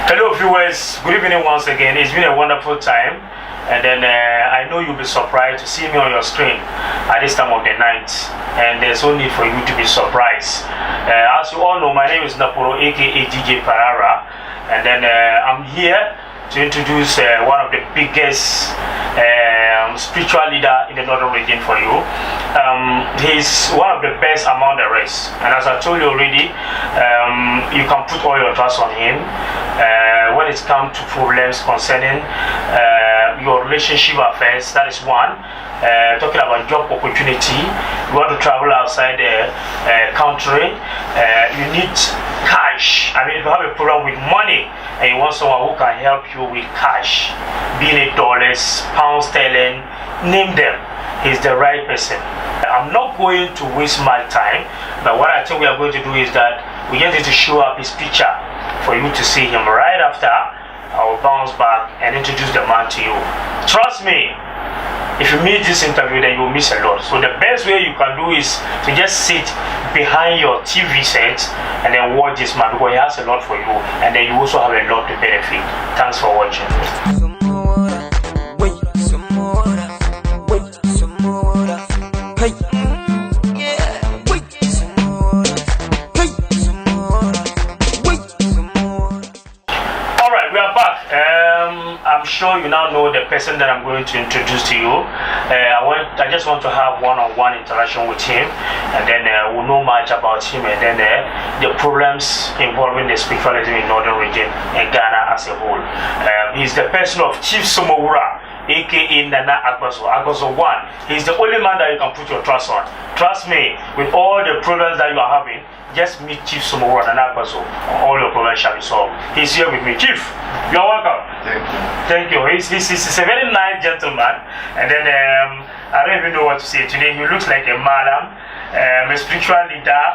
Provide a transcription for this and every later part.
Hello viewers, good evening once again. It's been a wonderful time, and then I know you'll be surprised to see me on your screen at this time of the night, and there's no need for you to be surprised. As you all know, my name is Naporo, aka DJ Parara, and then I'm here to introduce one of the biggest spiritual leader in the northern region for you. He's one of the best among the rest, and as I told you already, you can put all your trust on him when it comes to problems concerning your relationship affairs. That is one. Talking about job opportunity, you want to travel outside the country, you need cash. I mean, if you have a problem with money and you want someone who can help you with cash, be it dollars, pounds sterling, name them, he's the right person. I'm not going to waste my time, but what I think we are going to do is that we just need to show up his picture for you to see him. Right after, I will bounce back and introduce the man to you. Trust me, if you miss this interview, then you will miss a lot. So the best way you can do is to just sit behind your TV set and then watch this man, because he has a lot for you, and then you also have a lot to benefit. Thanks for watching. I'm sure you now know the person that I'm going to introduce to you. I just want to have one-on-one interaction with him, and then we'll know much about him, and then the problems involving the spiritualism in northern region and Ghana as a whole. He's the person of Chief Somowura, aka Nana Agbaso. Agbaso 1. He's the only man that you can put your trust on. Trust me, with all the problems that you are having, just meet Chief Somowura, Nana Agbaso. All your problems shall be solved. He's here with me. Chief, you're welcome. Thank you. Thank you. He's a very nice gentleman. And then I don't even know what to say today. He looks like a madam, a spiritual leader,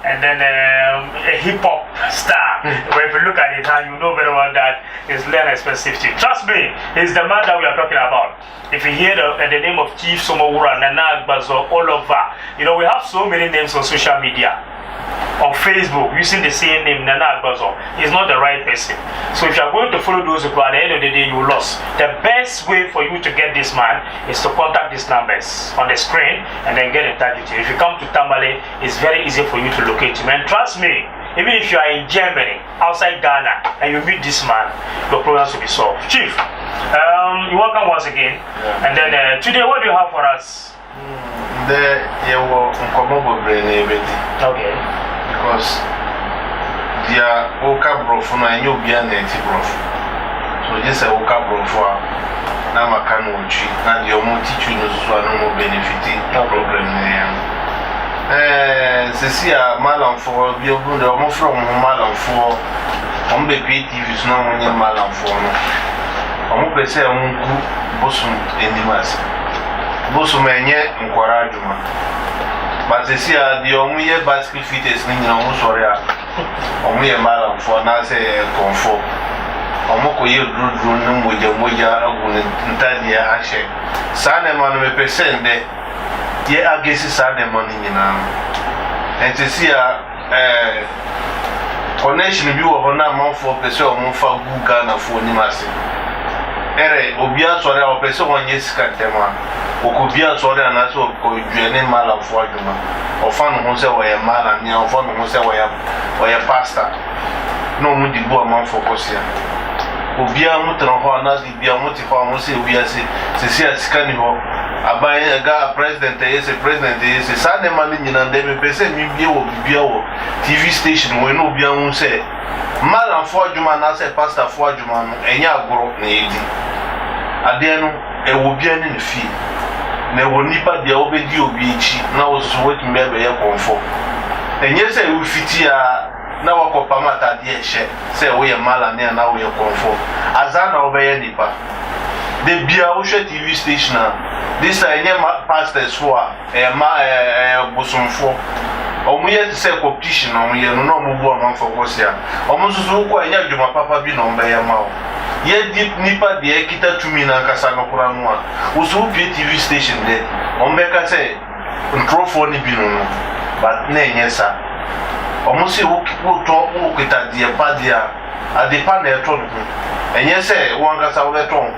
and then a hip-hop star. But if you look at his hand, you know very well that he's learn expensive too. Trust me, he's the man that we are talking about. If you hear the name of Chief Somowura, Nana Agbaso, all over, you know, we have so many names on social media. On Facebook, using the same name, Nana Agbaso, is not the right person. So if you are going to follow those people, at the end of the day, you lost. The best way for you to get this man is to contact these numbers on the screen and then get in touch with you. If you come to Tambale, it's very easy for you to locate him. And trust me, even if you are in Germany, outside Ghana, and you meet this man, your problems will be solved. Chief, you're welcome once again. Yeah. And then today, what do you have for us? You were okay. Because they are Okabrof, and you'll be a native brof. So, just a Okabrof, now I can watch you, and your more teaching is one more benefiting program. Cecilia Malam for the Omo from Malam for on the creative is no one in Malam for no. I'm going to say, I'm going to Bosom in the mass. Bosumenya Nkorajuma. But they see the Omuye basket fit is in Omusoria. Omuye Malam for Nase Comfort. Omoko ye Drudrun Moja Ntadia Ashe. Saneman me percent de ye agesi Saneman in Nam. And to see a connection view of a number for Peso Monfa Gugana for Nimasi. Ere Obia Sora or Peso on yes Catema. Okubia Sora and also Juane Malam for Juma. Or Fan Hose or a man and your Fan Hose or a pastor. No Mudibo among for Cosia. Obia Mutan Nasi Biamuti Famosi, we are Cecilia Scaniho. Abaya a president is a president is a Sunday man in and they may present me TV station when Obia won't say Malam for Juma, as a pastor for Juma, and ya broke needy. Adeno, a Wobian in the fee. Never nipa the obedi obichi, now was waiting maybe a comfort. And yes, I will fit here now. A copamata, dear share, say we are Malan, now we are comfort. Azana obey nipa. The Biausha TV station, this I never pastors for a bosom for. We had to say competition on me, and no more man for Gosia. Almost so quite young, my papa been on by a mouth. Yet deep nipper the Ekita to me and Casano Kuranwa, who's who TV station there. On Becca say, control for Nibino, but nay, yes, sir. Almost who talk at the Padia. adepa na eto no enye se wankasa wo beto ho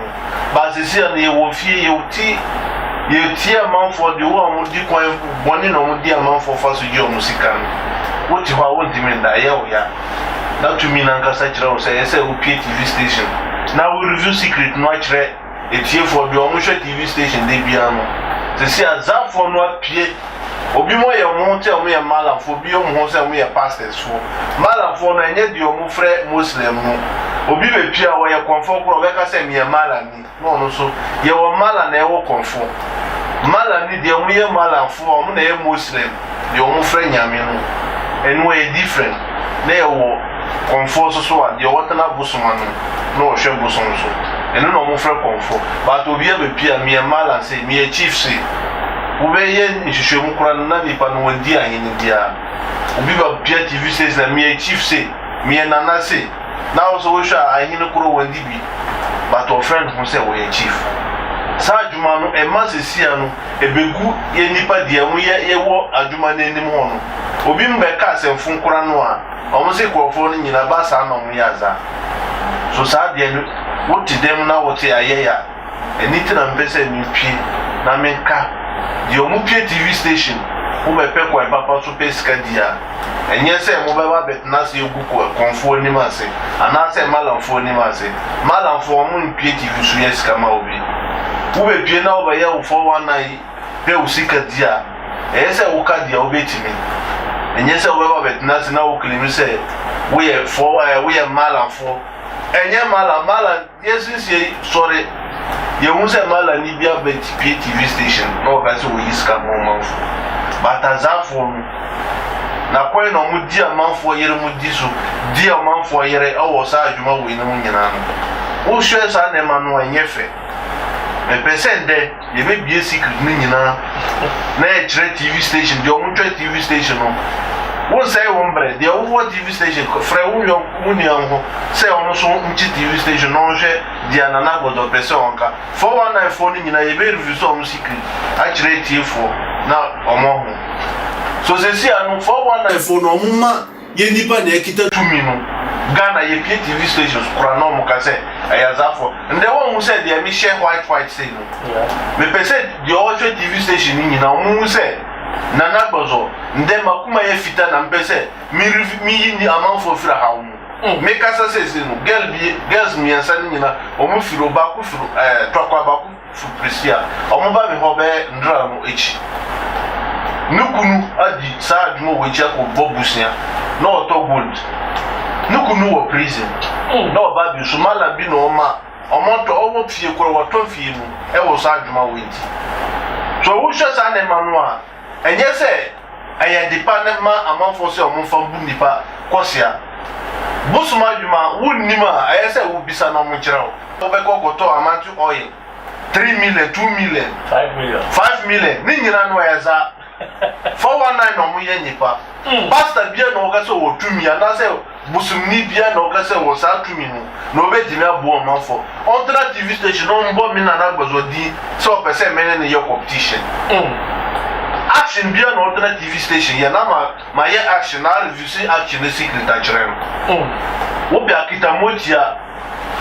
ba sisi na ye wo fie ye ti amanfo de wo amudi kwan boni na omudi amanfo fa so ji omusika no wo ti ho wo ntimi nda ye wo ya na tumi na nkasa kire wo se ye se wo pie TV station na wo review secret no akire etie for de omusho TV station de bia no sisi azafo no apie obi mo ye mo te o ye malamfo bi o mo se mo ye pastors fo malamfo no enye di o mo frɛ muslim no obi be pia wo ye konfo kro we ka se me ye malami no so ye wo mala na e wo konfo malami de o mo ye malamfo o mo na ye muslim de o mo frɛ nyame no enu e different na ye wo konfo so a de o tana busuma no hwe busum so enu no mo frɛ konfo but obi e be pia me ye malam se me ye chief se ubeye nhwehwemu kura na nipa no wadi ahene dia obi ba pia TV says na me chief say me nana say now so we sha ahene kura wadi bi but our friend who say we chief sa adwuma no e ma sesia no ebegu ye nipa dia mu ye wo adwuma na enim ho no obi mbeka asemfo kura no a omo se kwofo no nyina ba sa na omo ya za so sa dia no woti dem na woti ayeya eniti na mpese mi pie na menka di omu pie TV station wo be pe kwa papa so pe ska dia enye se mo be ba betna se egu konfo ni ma se ana se malamfo ni ma se malamfo mo pie TV so yes kama obi wo be pie na wo be ya wo 419 pe wo sika dia se wo ka dia wo betimi enye se wo be ba betna se na wo klimi se wo ye malamfo enye mala yesu se sorry ye wonse mala ni bia TV station no ka se wo yiska mo manfo batazafo na kwai no mudi amanfo yere mudi so di amanfo yere awo sa adwuma wo ina nyina no wo hwe sa na ma no anyefe me pesende ye be bie secret ni nyina na e kire TV station di omo twa TV station no wo say wo mbre de wo TV station frɛ wo yo munian ho say ono so nchi TV station no hwɛ di anana godo pese onka 419 phone ni nyina ye be review so omo secret a kire tie fo na omo ho so se si anu 419 phone omo ma ye nipa na ekita tumi no Ghana ye pie TV stations kura no mo ka se ayazafo nde wo mu se de mi share white say no me pese de o TV station ni nyina omo se nana gbozo nde makuma ye fita na mpese mi yini amanfo fira hawo me kasa se no girls mi ansa ni nyina omo firo ba ku firo tokwa ba ku fu presia omo ba mi ho be ndra no echi nukunu adi sa adwo wo echi ko bobusia na oto gold nukunu wo prison na oba bi so mala bi no ma omo to owo fie koro wo to fie mu e wo sa adwuma wo enti so wo hwe sa na ma no a enye se aya department ma amanfo se omo fa bu nipa kosia busuma adwuma wonnima aya se wo bisa na mo kire wo be kokoto amantu oil 3 million 2 million 5 million ni nyina no aya za 419 no mo ye nipa pastor bia no ga se wo tumi ana se busumni bia no ga se wo sa tumi no no be dimi abo amanfo ontra TV station no mbo mi na na gbozo di so pese mene ne ye competition action bia no ordinary TV station ya na ma ye action na review see action na secret ajrem wo bia kita motia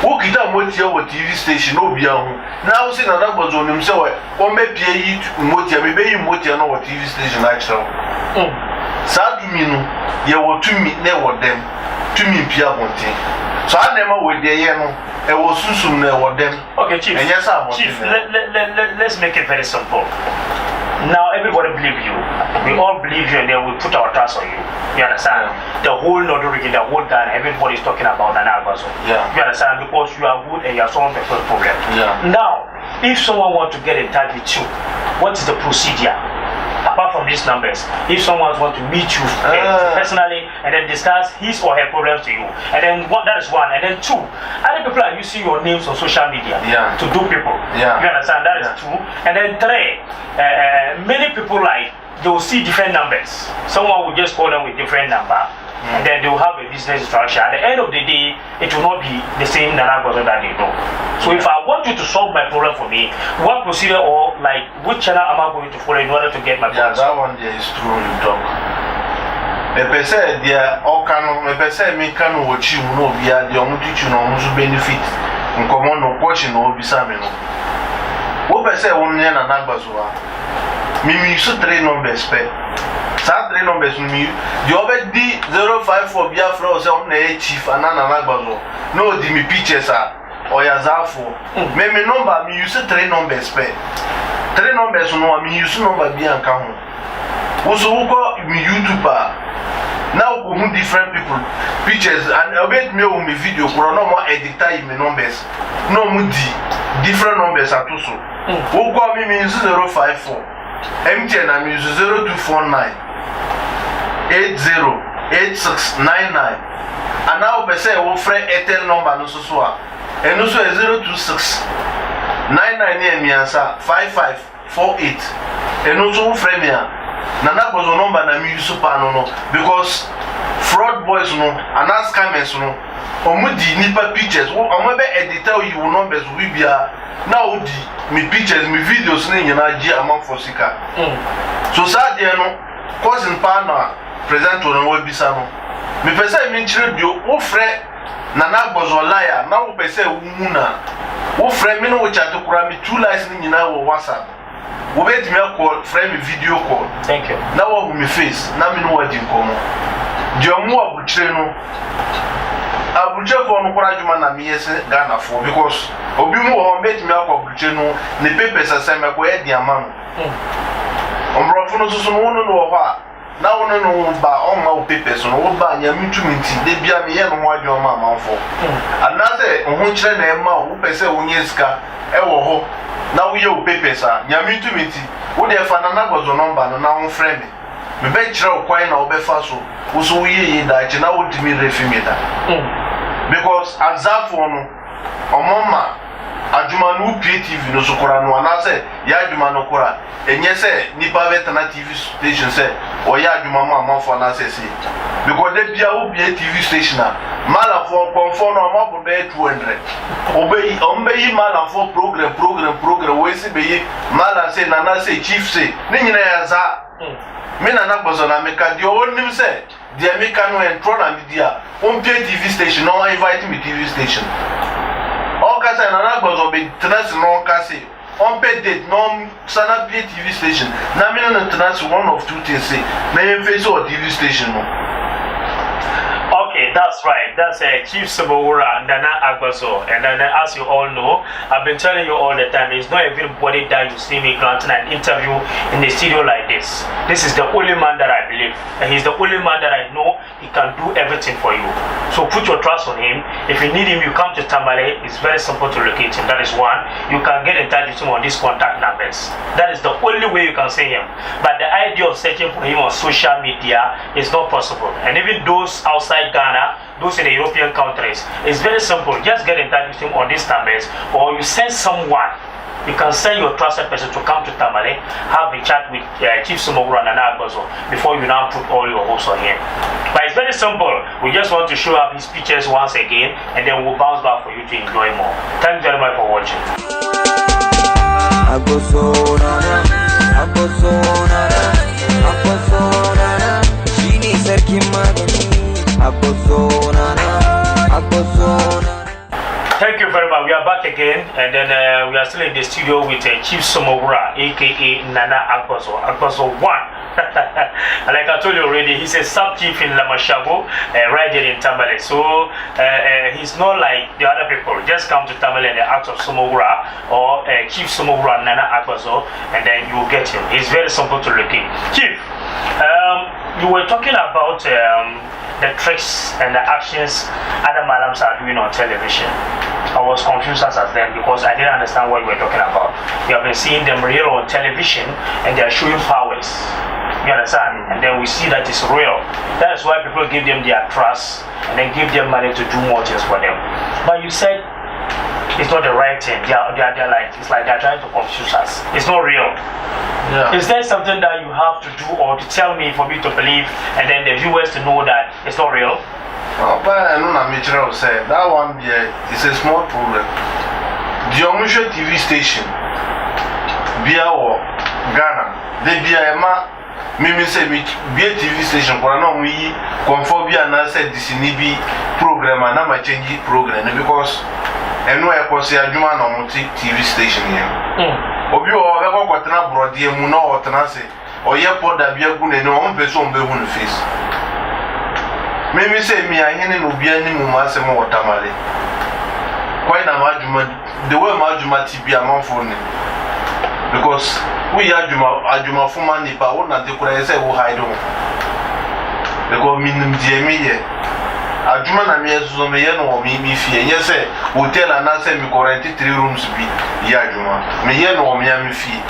wo TV station no bia ho na wo se na na gbozo nim se wo me pie yi motia me be yi motia no wo TV station ajrem sa dumi no ye wo tumi na wo dem tumi pia bonte so anema wo de ye no e wo susum na wo dem. Okay, chief, let's make it very simple. Now everybody believe you. We all believe you and then we put our trust on you. You understand? The whole Northern region, the whole Ghana, everybody is talking about Nana Agbaso. Yeah. You understand? Because you are good and you are solving the first problem. Yeah. Now, if someone wants to get in touch with you, what is the procedure? Apart from these numbers, if someone wants to meet you personally and then discuss his or her problems to you, and then that is one, and then two, other people are using your names on social media to do people. Yeah. You understand? That is two, and then three, many people they will see different numbers. Someone will just call them with different number. And then they will have a business structure. At the end of the day, it will not be the same Nana Agbaso that they know. So if I want you to solve my problem for me, what procedure or which channel am I going to follow in order to get my problem? Yeah, that one there is true you talk. me pese dia okano me pese me kanu ochi mu no bia dia omu tichu no omu so benefit nkomo no question no obisa me no wo pese wo nya na nagbaso wa mi so 3 numbers pe sa 3 numbers mi di obedi 054 bia flow se on na chief anana nagbaso no di mi pictures a oyazafo me number mi use 3 numbers pe 3 numbers no mi use number bia nka ho also go mi YouTuber now go different people pictures and obet me o mi video kuro no mo editor mi numbers no mu di different numbers atoso wo go mi use 054 MTN na mi use 0249 808699 and now be say wo free Airtel number no so a eno so 026 99 near me answer 5548 eno so wo free me na nagbozo number na mi use pa no because fraud boys no and scammers no omudi nipa pictures omo be editor you numbers we bia na odi me pictures me videos na nyina gi amount for sika so sad dey no cousin pa na present no we bisa no me pese me nchire bio wo frɛ na nagbozo liar na wo pese wo mu na wo frɛ me no wo chat kura me 2 lies ni nyina wo WhatsApp wo bet me call frɛ me video call thank you na wo me face na me no wadi nkomo di omu abuchire no abuchire for no kura juma na me yese Ghana for because obi mu ho bet me akọ abuchire no ne papers asem ko e di ama no ombrofo no so no no wo ha na wo no ba on ma papers no wo ba nya mitumenti de bia me ye no ho adwo ma amanfo anase ho kire na e ma wo pese wo nye sika e wo ho na wo ye wo papers a nya mitumenti wo de fa na nagbozo number no na wo frame me be kire wo kwai na wo be fa so wo so wo ye da chi na wo dimi refi me da because azafo no omoma adwuma no PTV no sokora no anase ya adwuma no kora enye se nipa vetana TV station se o ya adwuma mo amafo anase se because de bia wo bia TV station a mala for konfo no amabo be 200 obey ombeyi mala for program we se be mala se nana se chief se ni nyina ya za me nana gbozo na meka di o nim se di ameka no entro na media on TV station no invite me TV station Okasa na nagbozo be trans no kasi on pay date no sana TV station na me no trans one of two things say na em face or TV station no. Okay, that's right. That's Chief Somowura Nana Agbaso. And then, as you all know, I've been telling you all the time, it's not everybody that you see me granting an interview in the studio like this. This is the only man that I believe. And he's the only man that I know he can do everything for you. So put your trust on him. If you need him, you come to Tamale. It's very simple to locate him. That is one. You can get in touch with him on these contact numbers. That is the only way you can see him. But the idea of searching for him on social media is not possible. And even those outside Ghana, those in the European countries, it's very simple. Just get in touch with him on these numbers, or you send someone. You can send your trusted person to come to Tamale, have a chat with Chief Somowura Nana Agbaso before you now put all your hopes on him. But it's very simple. We just want to show up his pictures once again, and then we'll bounce back for you to enjoy more. Thank you very much for watching. Thank you very much. We are back again, and then we are still in the studio with Chief Somowura, aka Nana Agbaso, Agbaso 1. Like I told you already, he's a sub-chief in Lamashago, right here in Tamale. So he's not like the other people. Just come to Tamale and ask of Somowura or Chief Somowura Nana Agbaso, and then you will get him. He's very simple to locate. Chief, you were talking about the tricks and the actions other madams are doing on television. I was confused as then because I didn't understand what you were talking about. You have been seeing them real on television and they are showing powers. You understand? And then we see that it's real. That is why people give them their trust and then give them money to do more things for them. But you said it's not the right thing. They're like, it's like they're trying to confuse us. It's not real. Yeah. Is there something that you have to do or to tell me for me to believe and then the viewers to know that it's not real? But I know Mitchell said that one there is a small problem. The Omusho TV station, Bia or Ghana, they be a me say me be TV station for no we conform bi na say disini bi program na ma change program because eno e kwose adwuma na mo TV station here obi o be ko kwotena brode mu na o tena se oye poda bi agu ne no on person be hu no face me say me ahene no bia ni mu ma se mo watamale kwai na ma adwuma the way ma adwuma ti bia man for ne because we adwuma for man nipa wo na de kura say wo hide on because minim die me ye adwuma na me yeso me ye no mi fie nye say hotel ana say me quarantine 3 rooms bi ya adwuma me ye no me ya me fie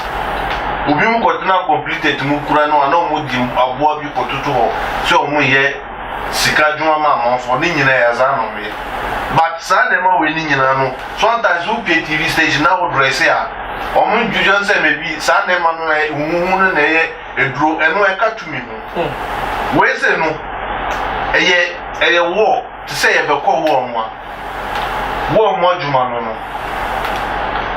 obi mu kotena completed mu kura no ana mu di aboa bi kototo ho so mu ye sika adwuma ma amanfo ni nyina ya za no me but Sunday ma we ni nyina no sometimes who pay TV station na wo dress ya omu juju say maybe Sunday ma no huhunu na ye eduro eno e ka tumi no we say no eye wo to say e be ko wo mo adwuma no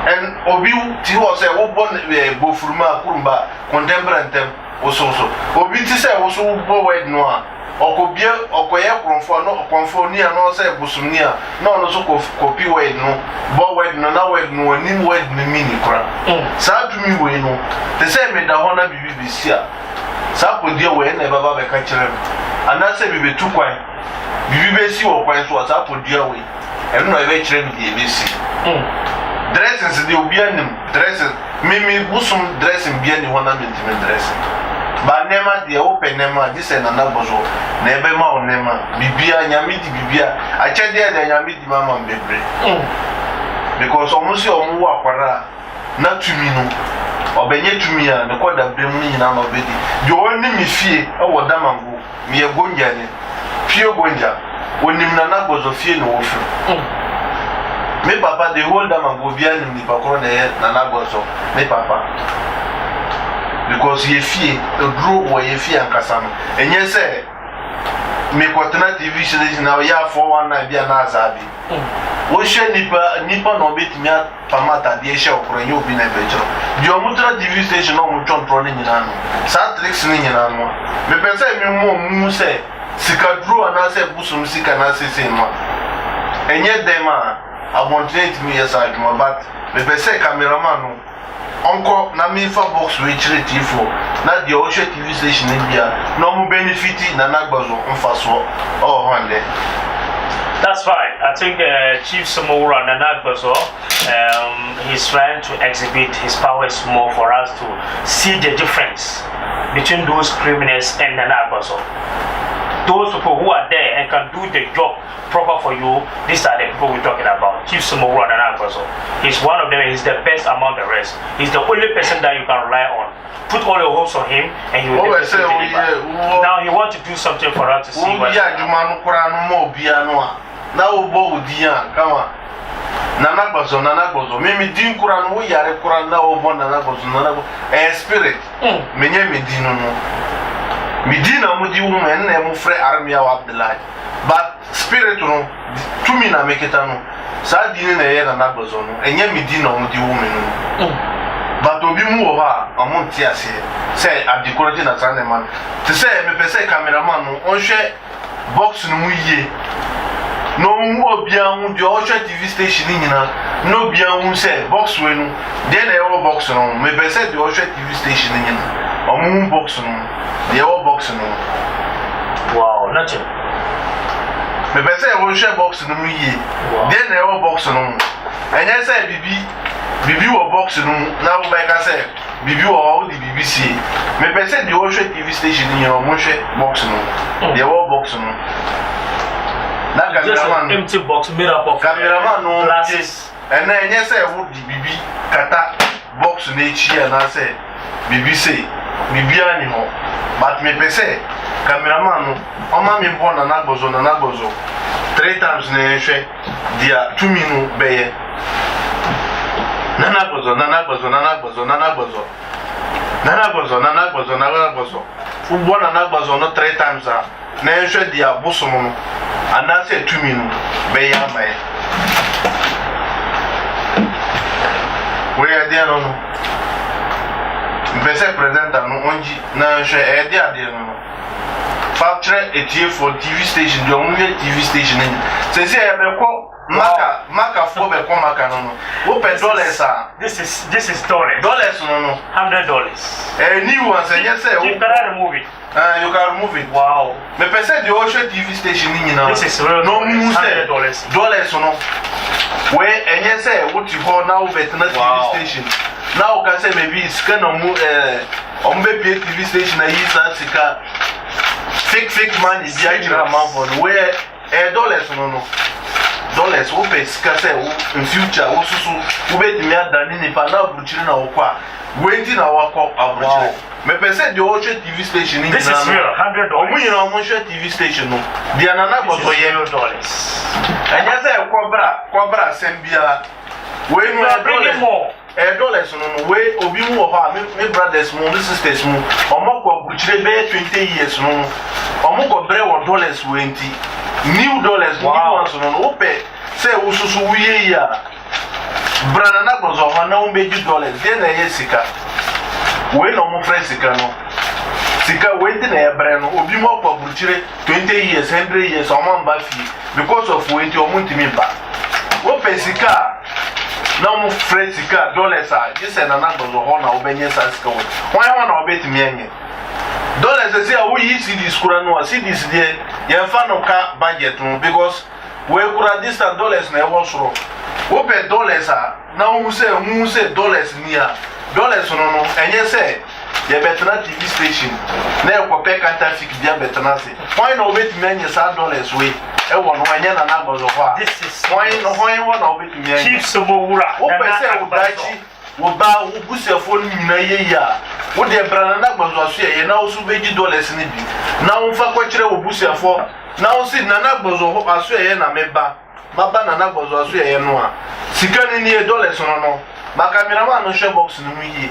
and obi ti ho say wo bon bofuruma kurumba contemporary tem so obi ti say wo so bo wed no a okobie okoye kronfo no konfo ni ano say busumni a na ono so copy wed no bo wed no na wed no ni wed ni mini kra sa tumi we no te say me da ho na bibi bisia sa podie we na baba be ka kire ana say bibi tu kwan bibi be si wo kwan so sa podie we eno e be kire bi be si dresses de obi anim dresses mimi busum dressing bia ni ho na mentime dressing ba nema de open nema this na nabozo na ebe ma onema bibia nyame di bibia ache de nyame di mama mbebre because omusi omu akwara na tumi no obenye tumi a ne koda brem ni nyina no bedi de woni mi fie e wo damango mi e gonja ne fie gonja onim na nabozo fie no wofu me papa de hold damango bia ni pakoro na nabozo me papa because ye fie edro wo ye fie ankasa no enye se me kwatena TV series na ya 419 bia na azabi wo hwe nipa no betimi pamata de hwe okoro ye obi na bejro di omutra TV station no mu twontro ne nyina no sa tricks ne nyina no me pense me mu se sika dro na se busum sika na sese no enye dema abontrate me yes aduma but me pense cameraman no onko na mi fa box we chire tifo na de o hwe TV station bia no mu benefit na nagbazo mfaso hande. That's fine. I think Chief Somowura Nanagbazo, he's trying to exhibit his powers more for us to see the difference between those criminals and Nanagbazo. Those people who are there and can do the job proper for you, these are the people we're talking about. Chief Somowura Nanagbazo. He's one of them, he's the best among the rest. He's the only person that you can rely on. Put all your hopes on him and he will definitely deliver. Now he wants to do something for us to see what's now bo udia kama nanagbazo mimi din kura no yare kura na obo nanagbazo spirit menye medino no medina mudi woman na mu frɛ armia wa abdullah but spirit no tumi na meketa no sa din na ye nanagbazo no enye medina mudi woman no but obi mu wo ha amonti ase say adikoroji na tane man te say me pese cameraman no onhwe box no mu yie no obia hu de o TV station nyina no obia hu say box we no de na e box no me be say de o TV station nyina omu box no de e box no wow nothing me be say o box no mu yie de na e box no enya say bibi wo box no na wo be ka say bibi wo di BBC me be say de o TV station nyina omu box no de e box no na just an empty box made up of cameraman no glasses and then yes say would the bibi kata box na echi na say bibi say bibi ani ho but me pese cameraman no o ma me bo na nagbozo 3 times na ehwe dia 2 minu beye na nagbozo ugbo na nagbozo no 3 times na ehwe dia bosomo no and I said to me, be ya mai. Where are they no? Mpese presenter no onji na hwe e de ade no. Factory etie for TV station de onwe TV station ni. Se se e be ko maka fo be ko maka no. Wo pe dollars a. This is dollars. Dollars no. $100. New one say yes say. You can remove it. You can remove it. Wow. Me pese de Osho TV station ni na. This is real. No mu say $100. Dollars no. We enye say wo ti ho na wo betna TV station. Now can say maybe scan on be TV station na yi sa sika fake money bi ajira man for where dollars no dollars wo pay sika say in future wo susu wo betimi adani ni pa na buruchiri na wo kwa wenti na wakọ aburuchiri me pese de Osho TV station ni na. This is real $100. Omu yin Osho TV station no dia na na gozo ye dollars. Anya say kwabra sembia we no bring more. Dollars no we obi mu ho me brothers mu me sisters mu omako abuchire be 20 years no omako bre wo dollars wenti new dollars new ones no ope say ususu wiye ya brana na gozo ho na umbeji dollars de na yesika we no mu friend sika no sika wenti na ebre no obi mu akwa abuchire 20 years 100 years omamba fi because of wenti omuntimi ba ope sika na mu friend sika dollars a jise na na gozo ho na obenye sa sika we wan na obetimi enye dollars say we yi cedis kura no cedis de ye fa no ka budget no because we kura this dollars na e wo soro wo pe dollars a na hu say dollars ni a dollars no enye say ye betna TV station na e ko pe counterfeit bia betna se wan na obetimi enye sa dollars we e wo no enye na na gozo ho a This is wan na obetimi enye Chief Somowura. wo pe say wo dachi wo ba wo busefo nyina ye ya wo de brana na gbozo aso ye na wo su beji dollars ni bi na wo fa ko kire wo busefo na wo si na na gbozo aso ye na meba maba na na gbozo aso ye no a sika ni ni dollars no ma cameraman no share box ni mu yi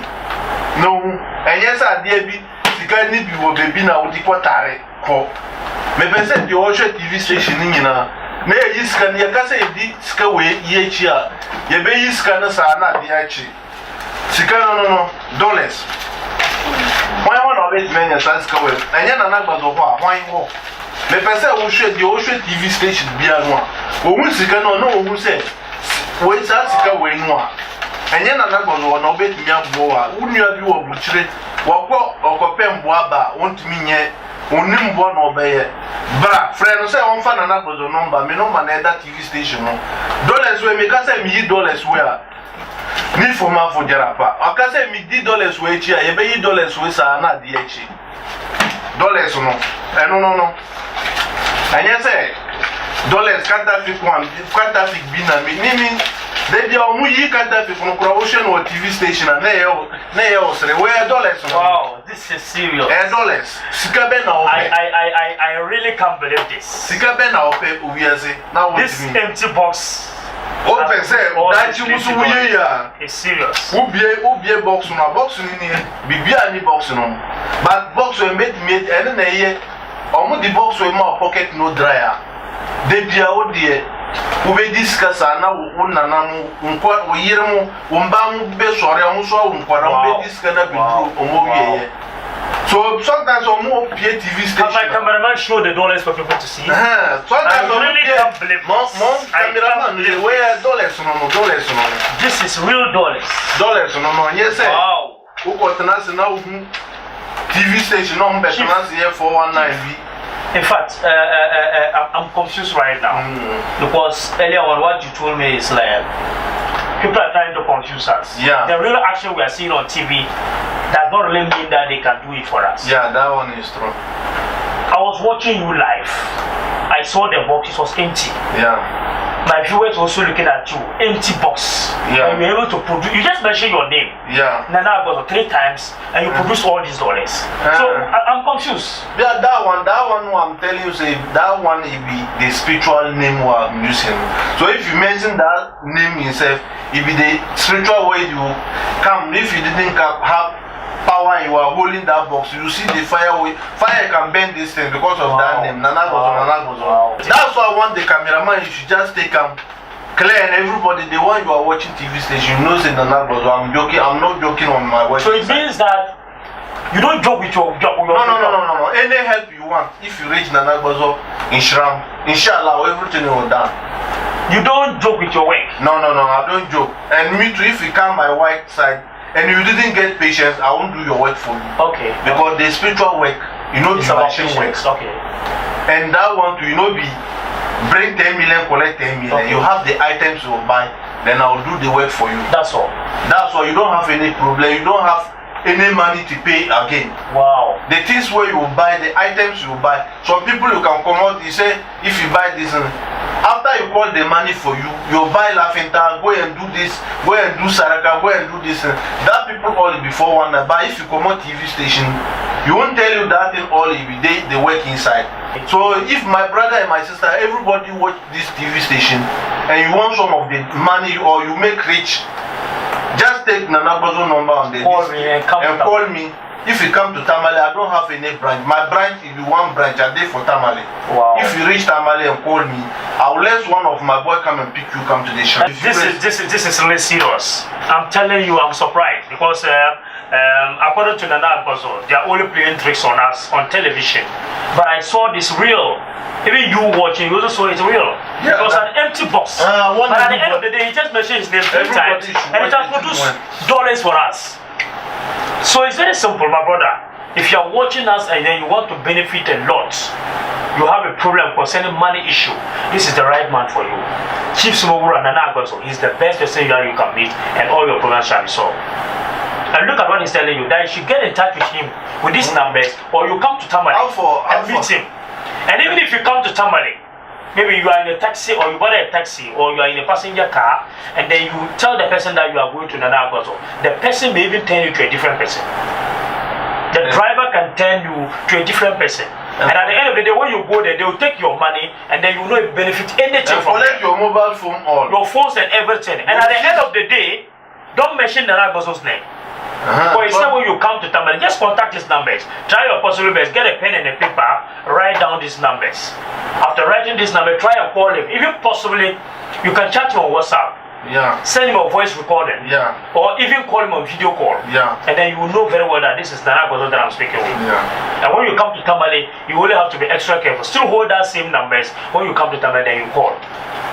no enye sa de bi sika ni bi wo bebi na wo di kwatare ko me pese de Osho TV station ni nyina na ye sika ni ya kasa edi sika we ye chi a ye be yi sika na sa na de a chi sika no dollars why one of it men as ka we anya na na gbazo ho a hwan ho me pese wo hwe de Osho TV station bia no a wo hu sika no wo hu se we sa sika we no a anya na na gbazo na obetimi abo a unua bi wo buchire wakọ okopembo aba wontimi nye onimbo na obeye bra friend say won fa na na gbazo number me number na that TV station no dollars we me ka say mi dollars we a ni forma for jarapa aka say mi $10 we echi a ye be $10 we sa na de echi dollars no no anya say dollars counterfeit bi na me they be omu yi counterfeit no kura Osho no TV station na ye osre we dollars no. Wow, this is serious. Dollars sika be na ope I really can't believe this. sika be na ope ubiase na wo This empty box. ope say dachi musu wuye ya It's serious. ubie box no box ni bibia ni box no but box we made ene na ye omu di box we ma pocket no dryer de bia o de ube discuss na wonana mu nkwa oyiremu womba mu be sore mu so nkwara ube discuss na bidru omowiye so sometimes omo TV station My cameraman show the dollars for people to see. Sometimes I really can't believe this. cameraman where dollars no This is real dollars. no yes sir. Wow. Who got na now TV station no be na here 419 b. In fact, I'm confused right now because earlier on what you told me is like people are trying to confuse us. Yeah. The real action we are seeing on TV does not really mean that they can do it for us. Yeah, that one is true. I was watching you live. I saw the box, it was empty. Yeah. My viewers also looking at you, empty box. Yeah. And you were able to produce, you just mentioned your name. Yeah. Nana Agbozo 3 times and you produce all these dollars. So I'm confused. Yeah, that one I'm telling you, say that one it be the spiritual name we are using. So if you mention that name yourself, it be the spiritual way you come. If you didn't have power, you are holding that box. You see the fire can burn this thing because of that name. Nana Agbozo. Wow. That's why I want the cameraman. You should just take Clear and everybody, the one you are watching TV station, you know say Nana Gbozo. I'm joking. I'm not joking on my website. So it means that you don't joke with your No. Any help you want, if you reach Nana Gbozo in Shram, inshallah, everything will done. You don't joke with your work. No, I don't joke. And me too, if you come my white side and you didn't get patience, I won't do your work for you. Okay. Because the spiritual work, you know, it's the machine works. Okay. And that one too, you know, be bring 10 million, collect 10 million. Okay. You have the items you buy, then I'll do the work for you. That's all. That's all. You don't have any problem. You don't have any money to pay again. Wow. The things where you buy, the items you buy. Some people you can come out, you say, if you buy this, after you call the money for you, you buy Lafinta, go and do this, go and do Saraka, go and do this. That people all before one night. But if you come out TV station, you won't tell you that in all every day they work inside. So if my brother and my sister, everybody watch this TV station and you want some of the money or you make rich, just take Nana Gbozo number on the call me and call me. If you come to Tamale, I don't have any branch. My branch is the one branch I did for Tamale. Wow. If you reach Tamale and call me, I will let one of my boys come and pick you, come to the shop. This is really serious. I'm telling you, I'm surprised because according to Nana Gbozo, they are only playing tricks on us on television. But I saw this real. Even you watching, you also saw it real. Yeah, it was an empty box. But at the end of the day, he just mentioned his name 3 times and it has produced dollars for us. So it's very simple, my brother. If you are watching us and then you want to benefit a lot, you have a problem concerning money issue, this is the right man for you. Chief Smogura Nana Gbozo is the best person you can meet and all your problems shall be solved. And look at what he's telling you, that you should get in touch with him with these numbers or you come to Tamale and meet him. And even if you come to Tamale, maybe you are in a taxi or you bought a taxi or you are in a passenger car and then you tell the person that you are going to Nana Gbozo, the person may even turn you to a different person. The driver can turn you to a different person. And at the end of the day, when you go there, they will take your money and then you will not benefit anything from collect your mobile phone all. Your phones and everything. And at the end of the day, don't mention Nana Gbozo's name. But instead when you come to Tamale, just contact these numbers. Try your possible best. Get a pen and a paper. Write down these numbers. After writing this number, try and call him. Even possibly, you can chat him on WhatsApp. Yeah. Send him a voice recording. Yeah. Or even call him on video call. Yeah. And then you will know very well that this is Nana Gbozo that I'm speaking with. Yeah. And when you come to Tamale, you only have to be extra careful. Still hold that same numbers. When you come to Tamale, then you call.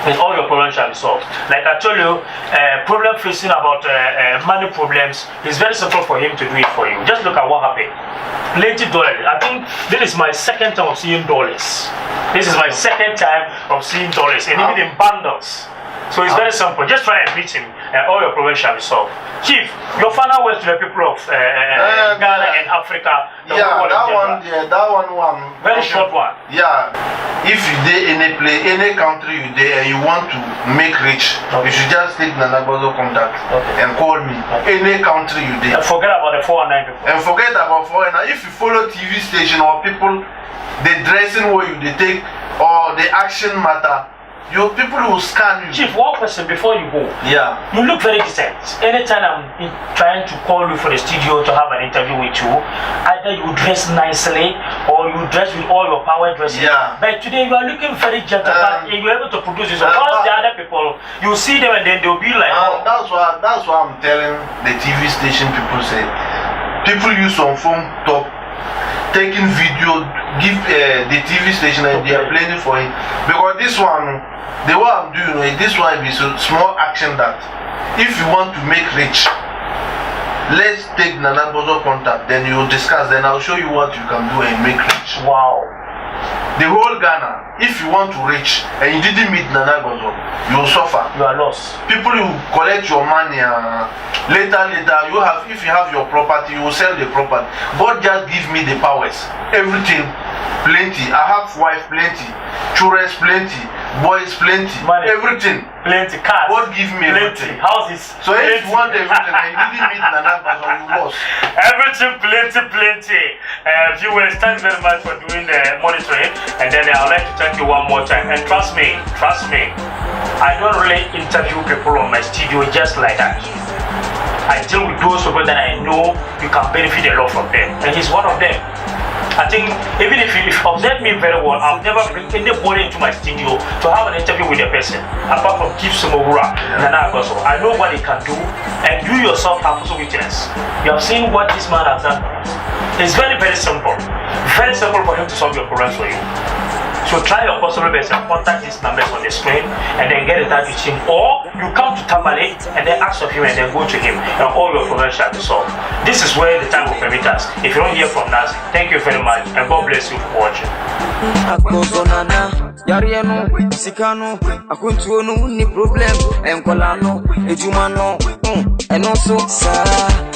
And all your problems shall be solved. Like I told you, problem facing about money problems, it's very simple for him to do it for you. Just look at what happened. Plenty dollars. I think this is my second time of seeing dollars. This is my second time of seeing dollars, and even in bundles. So it's very simple. Just try and beat him, and all your problems shall be solved. Chief, your final words to the people of Ghana and Africa. That one. Very short one. Yeah. If you dey any country you dey and you want to make rich, you should just take Nana Gbozo contact and call me. Any country you dey. And forget about the 419 people. And forget about 419. If you follow TV station or people, the dressing way you dey take or the action matter, your people will scan you. Chief, one question before you go. Yeah. You look very decent. Anytime I'm trying to call you for the studio to have an interview with you, either you dress nicely or you dress with all your power dressing. Yeah. But today you are looking very gentle. You're able to produce this. Because the other people, you see them and then they'll be like, that's why I'm telling the TV station people say, people use some phone talk, taking video, give the TV station and they are playing it for him. Because this one, the way I'm doing it, this one is a small action that if you want to make rich, let's take Nana Gbozo contact, then you discuss, then I'll show you what you can do and make rich. Wow. The whole Ghana, if you want to reach and you didn't meet Nana Gbozo, you will suffer. You are lost. People will collect your money. Later, if you have your property, you will sell the property. God just give me the powers. Everything, plenty. I have wife, plenty. Children, plenty. Boys, plenty. Money. Everything. Plenty. Cars. God give me plenty. everything. Houses. So plenty. if you want everything and you didn't meet Nana Gbozo, you lost. Everything, plenty. Viewers, thank you very much for doing the monitoring. And then I'd like to thank you one more time. And trust me, I don't really interview people on my studio just like that. I deal with those people that I know you can benefit a lot from them. And he's one of them. I think even if you observe me very well, I've never bring anybody into my studio to have an interview with a person apart from Chief Somogura Nana Akoso. I know what he can do, and you yourself have also witnessed. You have seen what this man has done. It's very, very simple. Very simple for him to solve your problems for you. So try your possible best and contact these numbers on the screen and then get in touch with him. Or you come to Tamale and then ask of him and then go to him and all your problems shall be solved. This is where the time will permit us. If you don't hear from us, thank you very much and God bless you for watching. Yariano, Sikano, Akuntuano, ni problem, and Colano, Ejumano, and also, sir.